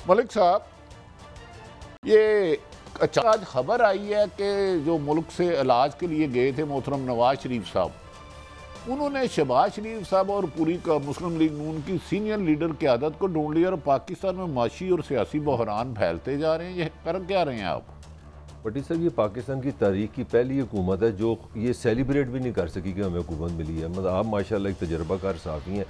मलिक साहब, ये अच्छा आज खबर आई है कि जो मुल्क से इलाज के लिए गए थे मोहतरम नवाज शरीफ साहब, उन्होंने शहबाज शरीफ साहब और पूरी मुस्लिम लीग नून की सीनियर लीडर क़यादत को ढूंढ लिया और पाकिस्तान में माशी और सियासी बहरान फैलते जा रहे हैं। ये कर क्या रहे हैं आप? बटी साहब, ये पाकिस्तान की तारीख की पहली हुकूमत है जो ये सेलिब्रेट भी नहीं कर सकी कि हमें हुकूमत मिली है। मतलब आप माशाल्लाह एक तजर्बाकार साफ़ी हैं।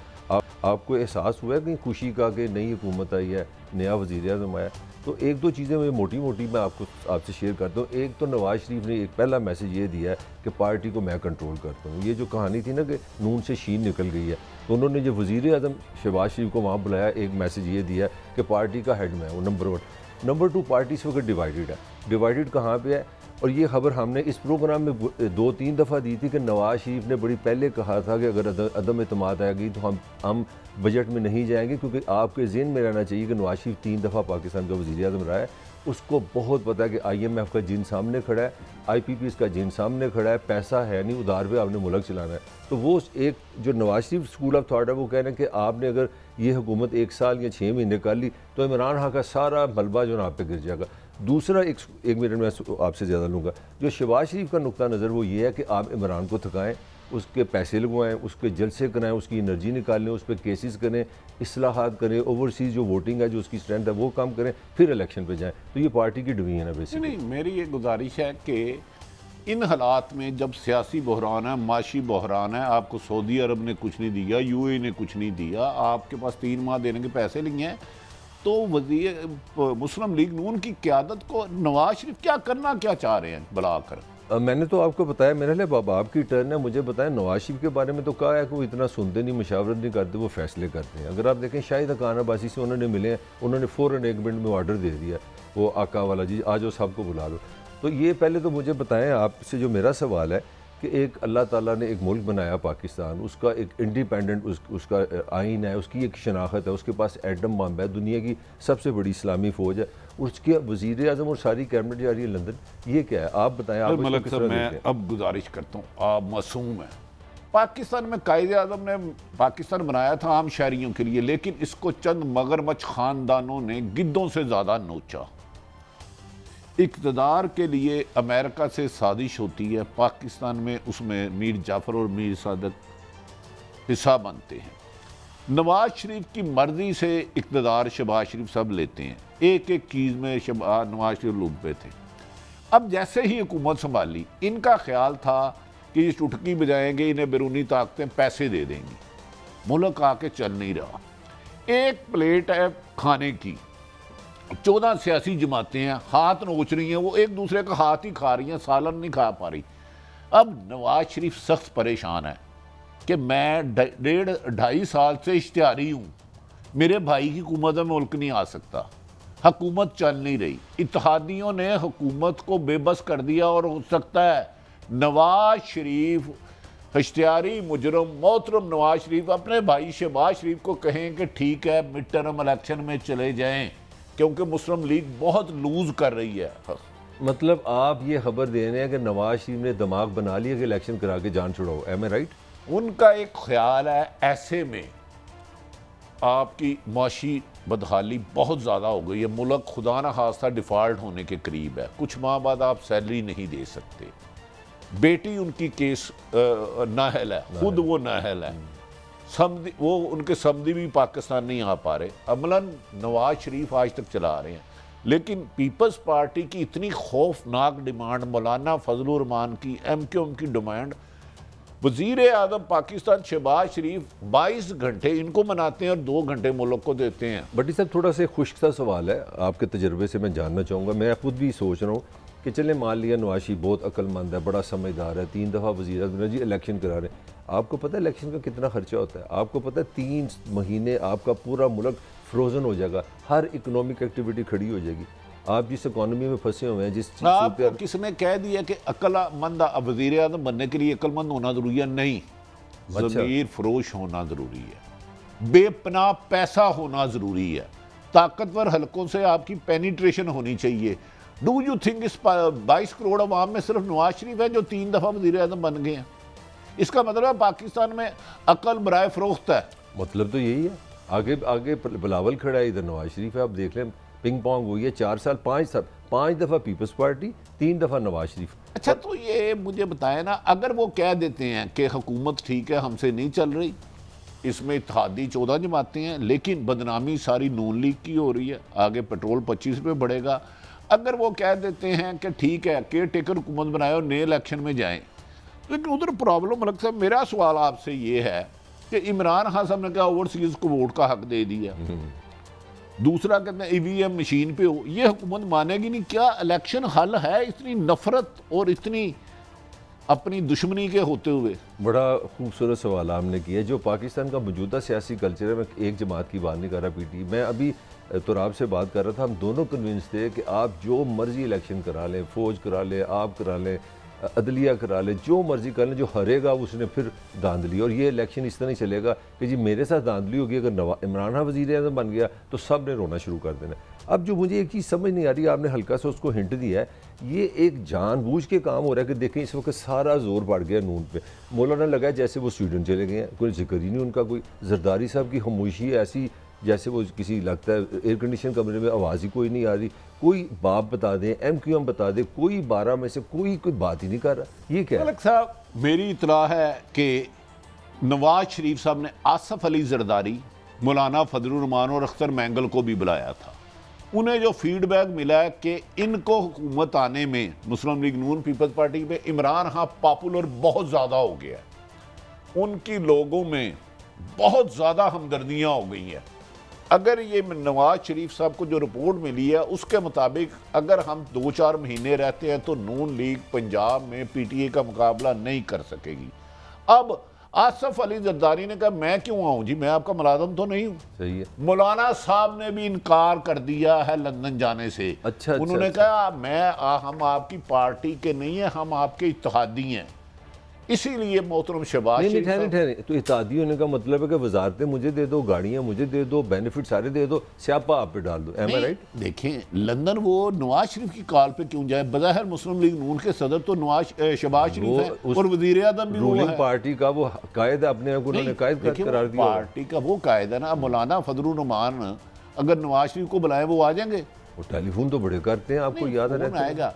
आपको एहसास हुआ है कि खुशी का कि नई हुकूमत आई है, नया वज़ीर आज़म आया? तो एक दो चीज़ें मैं मोटी मोटी मैं आपसे शेयर करता हूँ। एक तो नवाज शरीफ ने एक पहला मैसेज ये दिया है कि पार्टी को मैं कंट्रोल करता हूँ। ये जो कहानी थी ना कि नून से शीन निकल गई है, तो उन्होंने जो वज़ीर आज़म शहबाज शरीफ को वहाँ बुलाया, एक मैसेज ये दिया कि पार्टी का हेड मैं हूँ, नंबर 1। नंबर 2, पार्टी इस वक्त डिवाइडेड है। डिवाइडेड कहाँ पे है? और ये खबर हमने इस प्रोग्राम में 2-3 दफ़ा दी थी कि नवाज शरीफ ने बड़ी पहले कहा था कि अगर अदम एतमाद आएगी तो हम बजट में नहीं जाएंगे, क्योंकि आपके ज़हन में रहना चाहिए कि नवाज शरीफ 3 दफ़ा पाकिस्तान का वज़ीर आज़म रहा है। उसको बहुत पता है कि IMF का जिन सामने खड़ा है, IPPs का जिन सामने खड़ा है, पैसा है नहीं, उधार पे आपने मुल्क चलाना है। तो वो एक जो Nawaz Sharif school of thought है, वो कह रहे हैं कि आपने अगर ये हुकूमत 1 साल या 6 महीने कर ली तो इमरान खान का सारा मलबा जो ना आप पे गिर जाएगा। दूसरा एक मिनट में आपसे ज़्यादा लूँगा, जो शहबाज शरीफ का नुक्ता नज़र वो ये है कि आप इमरान को थकाएं, उसके पैसे लगवाएं, उसके जलसे कराएं, उसकी एनर्जी निकालें, उस पर केसेस करें, इस्लाहात करें, ओवरसीज़ जो वोटिंग है, जो उसकी स्ट्रेंथ है वो काम करें, फिर इलेक्शन पे जाएं। तो ये पार्टी की डिवीजन है बेसिकली। नहीं, मेरी ये गुजारिश है कि इन हालात में जब सियासी बहरान है, माशी बहरान है, आपको सऊदी अरब ने कुछ नहीं दिया, UAE ने कुछ नहीं दिया, आपके पास 3 माह देने के पैसे नहीं हैं, तो वज़ीर मुस्लिम लीग नून की क़यादत को नवाज शरीफ क्या करना क्या चाह रहे हैं बुलाकर? मैंने तो आपको बताया, मेरे लिए बाबा आपकी टर्न है, मुझे बताएं। नवाज शरीफ के बारे में तो कहा है कि वो इतना सुनते नहीं, मशावरत नहीं करते, वो फैसले करते हैं। अगर आप देखें शाहिद खान अब्बासी से उन्होंने मिले हैं, उन्होंने फ़ौरन 1 मिनट में ऑर्डर दे दिया, वो आका वाला जी आ जाओ सबको बुला लो। तो ये पहले तो मुझे बताएं, आपसे जो मेरा सवाल है कि एक अल्लाह ताला ने एक मुल्क बनाया पाकिस्तान, उसका एक इंडिपेंडेंट उसका आइन है, उसकी एक शनाख्त है, उसके पास एटम बम है, दुनिया की सबसे बड़ी इस्लामी फ़ौज है, उसके वज़ीर आज़म और सारी कैबिनेट जा रही है लंदन। ये क्या है? आप बताएं। आप मलिक साहब, मैं अब गुजारिश करता हूँ, आप मासूम हैं। पाकिस्तान में कायदे आज़म ने पाकिस्तान बनाया था आम शहरियों के लिए, लेकिन इसको चंद मगरमच्छ ख़ानदानों ने गिद्धों से ज़्यादा नोचा। इक़्तिदार के लिए अमेरिका से साजिश होती है, पाकिस्तान में उसमें मीर जाफ़र और मीर सादक हिस्सा बनते हैं। नवाज शरीफ की मर्ज़ी से इक़्तिदार शहबाज शरीफ सब लेते हैं, एक एक चीज़ में नवाज शरीफ लूट पे थे। अब जैसे ही हुकूमत संभाली, इनका ख्याल था कि ये चुटकी बजाएंगे, इन्हें बैरूनी ताकतें पैसे दे देंगी, मुल्क आके चल नहीं रहा। एक प्लेट है खाने की, 14 सियासी जमातें हैं, हाथ नोच रही हैं, वो एक दूसरे का हाथ ही खा रही हैं, सालन नहीं खा पा रही। अब नवाज शरीफ सख्त परेशान है कि मैं 1.5 साल से इश्तिहारी हूँ, मेरे भाई की हुकूमत में मुल्क नहीं आ सकता, हुकूमत चल नहीं रही, इत्तेहादियों ने हुकूमत को बेबस कर दिया, और हो सकता है नवाज शरीफ इश्तिहारी मुजरम मोहतरम नवाज शरीफ अपने भाई शहबाज शरीफ को कहें कि ठीक है मिड टर्म इलेक्शन में चले जाएं, क्योंकि मुस्लिम लीग बहुत लूज कर रही है। मतलब आप ये खबर दे रहे हैं कि नवाज शरीफ ने दिमाग बना लिया कि इलेक्शन करा के जान छुड़ाओ, एम आई राइट? उनका एक ख्याल है, ऐसे में आपकी माशी बदहाली बहुत ज़्यादा हो गई है, मुल्क खुदा ना खास्ता डिफ़ॉल्ट होने के करीब है, कुछ माह बाद आप सैलरी नहीं दे सकते, बेटी उनकी केस नाहल है, खुद वो नाहल है, समदी वो उनके समदी भी पाकिस्तान नहीं आ पा रहे। अमलन नवाज शरीफ आज तक चला रहे हैं, लेकिन पीपल्स पार्टी की इतनी खौफनाक डिमांड, मौलाना फजलुर रहमान की, MQM की डिमांड, वज़ीर आज़म पाकिस्तान शहबाज शरीफ 22 घंटे इनको मनाते हैं और 2 घंटे मुल्क को देते हैं। बटी साहब, थोड़ा सा खुश्क सा सवाल है, आपके तजर्बे से मैं जानना चाहूँगा। मैं खुद भी सोच रहा हूँ कि चले मान लिया नवाज शरीफ बहुत अक्लमंद है, बड़ा समझदार है, 3 दफ़ा वज़ीर आज़म जी इलेक्शन करा रहे हैं। आपको पता है इलेक्शन का कितना खर्चा होता है? आपको पता है 3 महीने आपका पूरा मुल्क फ्रोजन हो जाएगा, हर इकोनॉमिक एक्टिविटी खड़ी हो जाएगी। आप जिस इकोनॉमी में फंसे हुए हैं, जिस आपको किसने कह दिया कि अक्लमंद वज़ीर आज़म बनने के लिए अक्लमंद होना ज़रूरी है? नहीं, ज़मीर फरोश होना ज़रूरी है, बेपनाह पैसा होना ज़रूरी है, ताकतवर हलकों से आपकी पेनिट्रेशन होनी चाहिए। डू यू थिंक इस 22 करोड़ अवाम में सिर्फ नवाज शरीफ है जो 3 दफ़ा वज़ीर आज़म बन गए हैं? इसका मतलब है पाकिस्तान में अकल बराए फरोख्त है। मतलब तो यही है। आगे आगे बिलावल खड़ा है, इधर नवाज शरीफ है। आप देख लें पिंग पोंग हुई है 4 साल 5 दफ़ा पीपल्स पार्टी, 3 दफ़ा नवाज शरीफ। अच्छा, तो ये मुझे बताएं ना, अगर वो कह देते हैं कि हुकूमत ठीक है हमसे नहीं चल रही, इसमें इत्तेहादी 14 जमातें हैं, लेकिन बदनामी सारी नून लीग की हो रही है, आगे पेट्रोल 25 रुपये बढ़ेगा, अगर वो कह देते हैं कि ठीक है केयर टेकर हुकूमत बनाए और नए इलेक्शन में जाएं, लेकिन उधर प्रॉब्लम मलिक साहब, मेरा सवाल आपसे ये है कि इमरान खान साहब ने कहा ओवरसीज को वोट का हक दे दिया, दूसरा कहते हैं ईवीएम मशीन पे हो, ये हुकूमत मानेगी नहीं। क्या इलेक्शन हल है इतनी नफरत और इतनी अपनी दुश्मनी के होते हुए? बड़ा खूबसूरत सवाल आपने किया। जो पाकिस्तान का मौजूदा सियासी कल्चर है, मैं एक जमात की बात नहीं कर रहा पीटी, मैं अभी तुराब से बात कर रहा था, हम दोनों कन्विंस थे कि आप जो मर्जी इलेक्शन करा लें, फौज करा लें, आप करा लें, अदलिया करा ले, जो मर्जी कर लें, जो हारेगा उसने फिर धांधली, और ये इलेक्शन इस तरह नहीं चलेगा कि जी मेरे साथ धांधली होगी, अगर इमरान खान वज़ीर आज़म बन गया तो सब ने रोना शुरू कर देना। अब जो मुझे एक चीज़ समझ नहीं आ रही, आपने हल्का सा उसको हिंट दिया है, ये एक जानबूझ के काम हो रहा है कि देखें इस वक्त सारा जोर पड़ गया नून पे। मौलाना लगा है जैसे वो स्वीडन चले गए हैं, कोई जिक्र ही नहीं उनका, कोई जरदारी साहब की खामोशी ऐसी जैसे वो किसी लगता है एयर कंडीशन कमरे में आवाज़ ही कोई नहीं आ रही, कोई बाप बता दें, MQM बता दे, कोई 12 में से कोई बात ही नहीं कर रहा। ये क्या है? साहब मेरी इतला है कि नवाज शरीफ साहब ने आसफ अली जरदारी, मौलाना फजलुर रहमान और अख्तर मैंगल को भी बुलाया था। उन्हें जो फीडबैक मिला है कि इनको हुकूमत आने में मुस्लिम लीग नून पीपल्स पार्टी में इमरान खान पॉपुलर बहुत ज़्यादा हो गया है, उनकी लोगों में बहुत ज़्यादा हमदर्दियाँ हो गई हैं। अगर ये नवाज शरीफ साहब को जो रिपोर्ट मिली है उसके मुताबिक अगर हम 2-4 महीने रहते हैं तो नून लीग पंजाब में PTI का मुकाबला नहीं कर सकेगी। अब आसफ अली जरदारी ने कहा मैं क्यों आऊं जी, मैं आपका मुलाजम तो नहीं हूं। सही है। मौलाना साहब ने भी इनकार कर दिया है लंदन जाने से। अच्छा, उन्होंने अच्छा, कहा हम आपकी पार्टी के नहीं है, हम आपके इत्तेहादी हैं। इसीलिए मोहतरम शहबाज नहीं ठहरे, तो इत्तेहादी होने का मतलब है कि वजारतें मुझे दे दो, गाड़ियां मुझे दे दो, बेनिफिट सारे दे दो, स्यापा आप पे डाल दो। एम आई राइट? देखें लंदन वो नवाज शरीफ की कॉल पे क्यों जाए? बज़ाहिर मुस्लिम लीग नून के सदर तो शहबाज शरीफ है और वज़ीर आज़म भी रूलिंग पार्टी का वो कायद अपने आप उन्होंने कायद करार दिया, पार्टी का वो कायद है ना। मौलाना फजलुर रहमान अगर नवाज शरीफ को बुलाए वो आ जाएंगे? वो टेलीफोन तो बड़े करते हैं, आपको याद आएगा।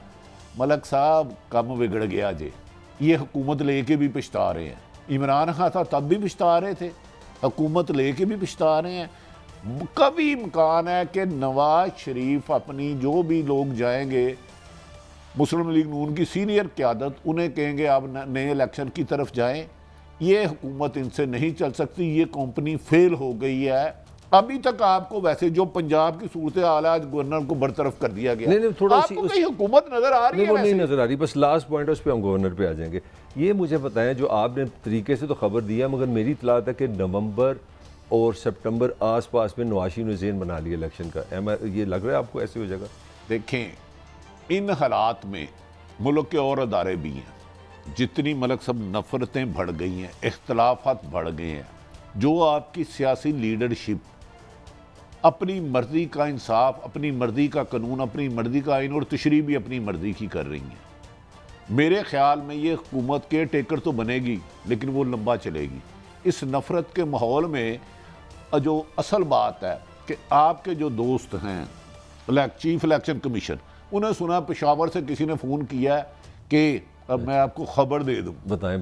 मलक साहब कम बिगड़ गया जे, ये हुकूमत लेके भी पछता रहे हैं। इमरान खान था तब भी पछता रहे थे, हुकूमत लेके भी पछता रहे हैं। कभी इम्कान है कि नवाज शरीफ अपनी जो भी लोग जाएंगे मुस्लिम लीग नून की सीनियर क़यादत, उन्हें कहेंगे आप नए इलेक्शन की तरफ जाएं, ये हुकूमत इनसे नहीं चल सकती, ये कंपनी फेल हो गई है। अभी तक आपको वैसे जो पंजाब की सूरत हाल है, आज गवर्नर को बरतरफ कर दिया गया। नहीं, थोड़ा आपको कहीं हुकूमत नजर आ रही है? वो नहीं नजर आ रही। बस लास्ट पॉइंट है, उस पर हम गवर्नर पे आ जाएंगे। ये मुझे बताएं, जो आपने तरीके से तो खबर दिया, मगर मेरी इतलात है कि नवंबर और सितंबर आस पास में नवाज शरीफ ने ज़ेन बना लिया इलेक्शन का। ये लग रहा है आपको ऐसे हो जाएगा? देखें इन हालात में मुल्क के और अदारे भी हैं, जितनी मलक सब नफरतें बढ़ गई हैं, इख्तलाफात बढ़ गए हैं, जो आपकी सियासी लीडरशिप अपनी मर्जी का इंसाफ, अपनी मर्जी का कानून, अपनी मर्जी का आइन और तशरीह भी अपनी मर्जी की कर रही हैं। मेरे ख्याल में ये हुकूमत केयर टेकर तो बनेगी लेकिन वो लंबा चलेगी। इस नफ़रत के माहौल में जो असल बात है कि आपके जो दोस्त हैं चीफ इलेक्शन कमीशन, उन्हें सुना पेशावर से किसी ने फ़ोन किया कि अब मैं आपको खबर दे दूँ। बताएं।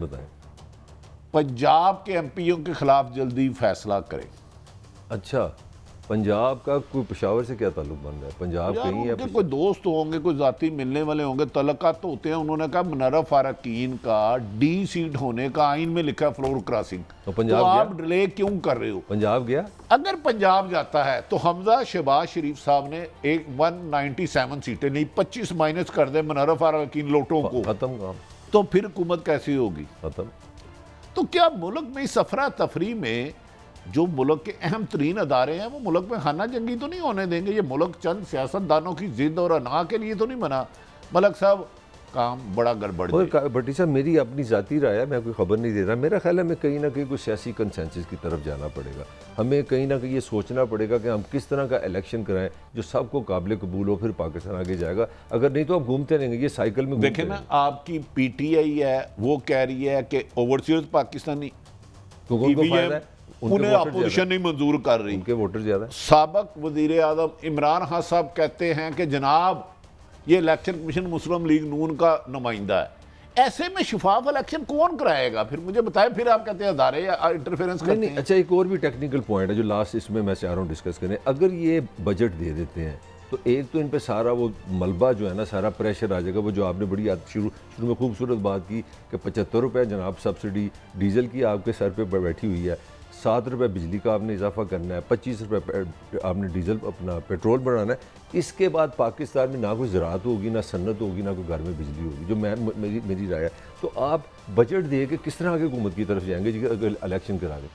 पंजाब के MPओं के खिलाफ जल्दी फैसला करें। अच्छा, पंजाब का कोई पेशावर से क्या ताल्लुक बन रहा है? पंजाब कहीं है, कोई दोस्त होंगे, कोई जाती मिलने वाले होंगे, तलक़ात तो होते हैं। उन्होंने कहा मुनर्रफ फारकीन का D सीट होने का आइन में लिखा है फ्लोर क्रॉसिंग, तो पंजाब तो आप डिले क्यों कर रहे हो? पंजाब गया? अगर पंजाब जाता है तो हमजा शहबाज शरीफ साहब ने एक 197 सीटें नहीं 25 माइनस कर दे मुनर्रफ फारकीन लोटों को, खत्म काम। तो फिर हुकूमत कैसी होगी? खत्म। तो क्या मुल्क में इस अफरा तफरी में जो मुल्क के अहम तरीन अदारे हैं वो मुल्क में खाना जंगी तो नहीं होने देंगे? ये मुल्क चंद सियासतदानों की जिद और अना के लिए तो नहीं बना। मलक साहब काम बड़ा गड़बड़ है। भट्टी साहब मेरी अपनी ज़ाती राय है, मैं कोई खबर नहीं दे रहा। मेरा ख्याल है हमें कहीं ना कहीं कोई सियासी कंसेंसस की तरफ जाना पड़ेगा। हमें कहीं ना कहीं ये सोचना पड़ेगा कि हम किस तरह का इलेक्शन कराएं जो सबको काबिल कबूल हो, फिर पाकिस्तान आगे जाएगा। अगर नहीं तो आप घूमते रहेंगे ये साइकिल में। देखें ना, आपकी PTI है वो कह रही है कि ओवरसीज पाकिस्तानी उन्हें अपोजिशन नहीं मंजूर कर रही, उनके वोटर ज़्यादा। साबिक वज़ीर आज़म इमरान खान साहब कहते हैं कि जनाब ये इलेक्शन कमीशन मुस्लिम लीग नून का नुमाइंदा है। ऐसे में शफाफ इलेक्शन कौन कराएगा? फिर मुझे बताएं, फिर आप कहते हैं अदारे इंटरफेरेंस करते हैं। अच्छा, एक और भी टेक्निकल पॉइंट है जो लास्ट इसमें मैं चाह रहा हूँ डिस्कस करें। अगर ये बजट दे देते हैं तो एक तो इन पे सारा वो मलबा जो है ना, सारा प्रेशर आ जाएगा। वो जो आपने बड़ी शुरू में खूबसूरत बात की कि 75 रुपये जनाब सब्सिडी डीजल की आपके सर पे बैठी हुई है, 7 रुपये बिजली का आपने इजाफा करना है, 25 रुपये आपने डीजल अपना पेट्रोल बढ़ाना है। इसके बाद पाकिस्तान में ना कोई ज़राअत होगी, ना सन्नत होगी, ना कोई घर में बिजली होगी, जो मेरी राय है। तो आप बजट दे के किस तरह आगे हुकूमत की तरफ जाएंगे जी अगर इलेक्शन करा दें?